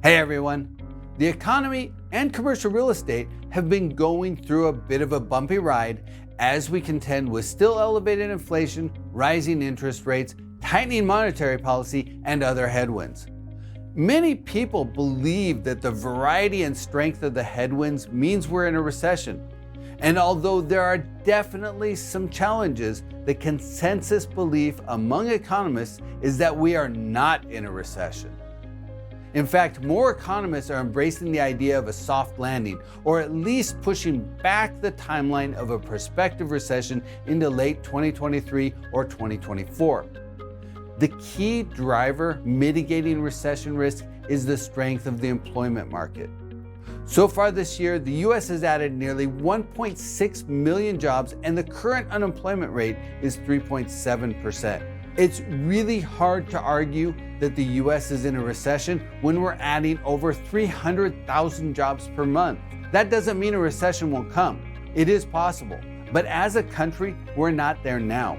Hey everyone! The economy and commercial real estate have been going through a bit of a bumpy ride as we contend with still elevated inflation, rising interest rates, tightening monetary policy, and other headwinds. Many people believe that the variety and strength of the headwinds means we're in a recession. And although there are definitely some challenges, the consensus belief among economists is that we are not in a recession. In fact, more economists are embracing the idea of a soft landing, or at least pushing back the timeline of a prospective recession into late 2023 or 2024. The key driver mitigating recession risk is the strength of the employment market. So far this year, the US has added nearly 1.6 million jobs, and the current unemployment rate is 3.7%. It's really hard to argue that the US is in a recession when we're adding over 300,000 jobs per month. That doesn't mean a recession won't come. It is possible, but as a country, we're not there now.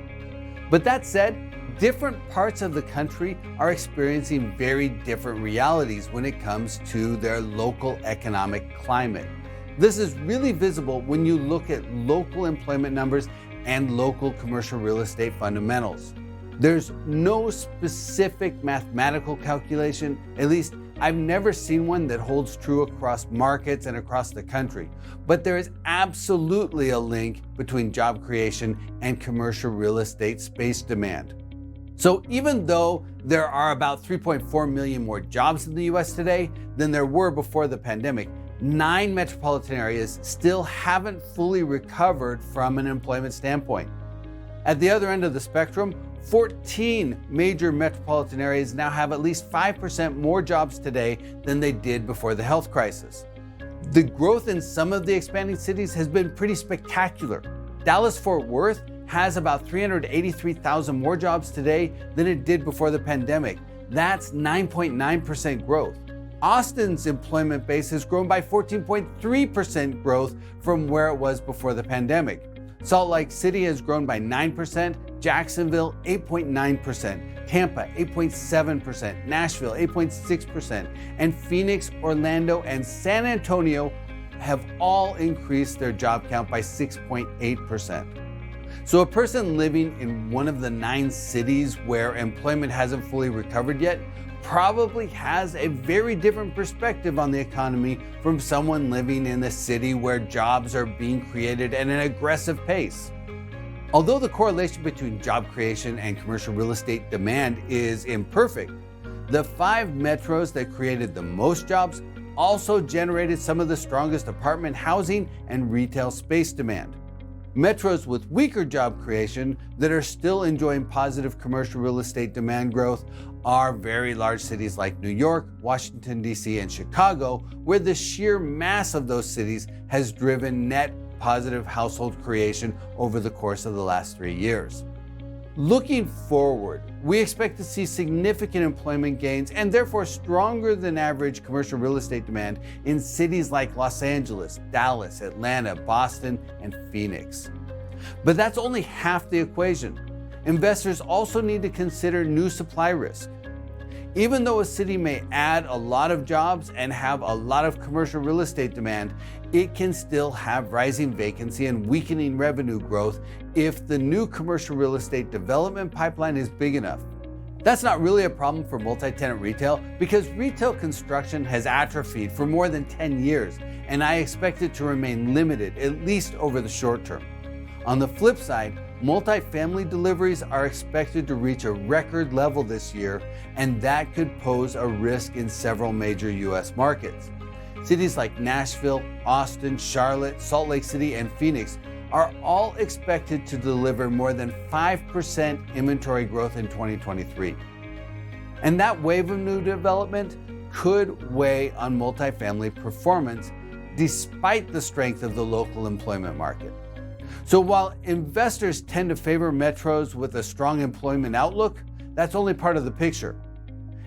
But that said, different parts of the country are experiencing very different realities when it comes to their local economic climate. This is really visible when you look at local employment numbers and local commercial real estate fundamentals. There's no specific mathematical calculation, at least I've never seen one that holds true across markets and across the country, but there is absolutely a link between job creation and commercial real estate space demand. So even though there are about 3.4 million more jobs in the US today than there were before the pandemic, 9 metropolitan areas still haven't fully recovered from an employment standpoint. At the other end of the spectrum, 14 major metropolitan areas now have at least 5% more jobs today than they did before the health crisis. The growth in some of the expanding cities has been pretty spectacular. Dallas-Fort Worth has about 383,000 more jobs today than it did before the pandemic. That's 9.9% growth. Austin's employment base has grown by 14.3% growth from where it was before the pandemic. Salt Lake City has grown by 9%, Jacksonville 8.9%, Tampa 8.7%, Nashville 8.6%, and Phoenix, Orlando, and San Antonio have all increased their job count by 6.8%. So a person living in one of the 9 cities where employment hasn't fully recovered yet probably has a very different perspective on the economy from someone living in a city where jobs are being created at an aggressive pace. Although the correlation between job creation and commercial real estate demand is imperfect, the 5 metros that created the most jobs also generated some of the strongest apartment housing and retail space demand. Metros with weaker job creation that are still enjoying positive commercial real estate demand growth are very large cities like New York, Washington, D.C., and Chicago, where the sheer mass of those cities has driven net positive household creation over the course of the last 3 years. Looking forward, we expect to see significant employment gains and therefore stronger than average commercial real estate demand in cities like Los Angeles, Dallas, Atlanta, Boston, and Phoenix. But that's only half the equation. Investors also need to consider new supply risk. Even though a city may add a lot of jobs and have a lot of commercial real estate demand, it can still have rising vacancy and weakening revenue growth if the new commercial real estate development pipeline is big enough. That's not really a problem for multi-tenant retail because retail construction has atrophied for more than 10 years, and I expect it to remain limited, at least over the short term. On the flip side, multifamily deliveries are expected to reach a record level this year, and that could pose a risk in several major US markets. Cities like Nashville, Austin, Charlotte, Salt Lake City, and Phoenix are all expected to deliver more than 5% inventory growth in 2023. And that wave of new development could weigh on multifamily performance despite the strength of the local employment market. So while investors tend to favor metros with a strong employment outlook, that's only part of the picture.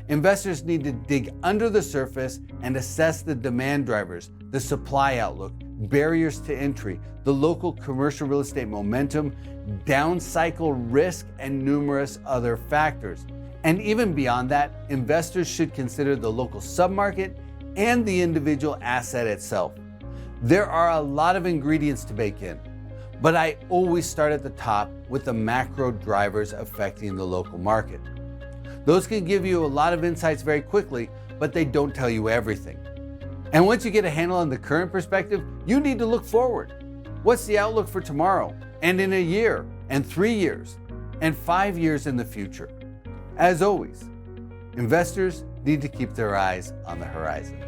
Investors need to dig under the surface and assess the demand drivers, the supply outlook, barriers to entry, the local commercial real estate momentum, down cycle risk, and numerous other factors. And even beyond that, investors should consider the local submarket and the individual asset itself. There are a lot of ingredients to bake in, but I always start at the top with the macro drivers affecting the local market. Those can give you a lot of insights very quickly, but they don't tell you everything. And once you get a handle on the current perspective, you need to look forward. What's the outlook for tomorrow, and in a year, and 3 years, and 5 years in the future? As always, investors need to keep their eyes on the horizon.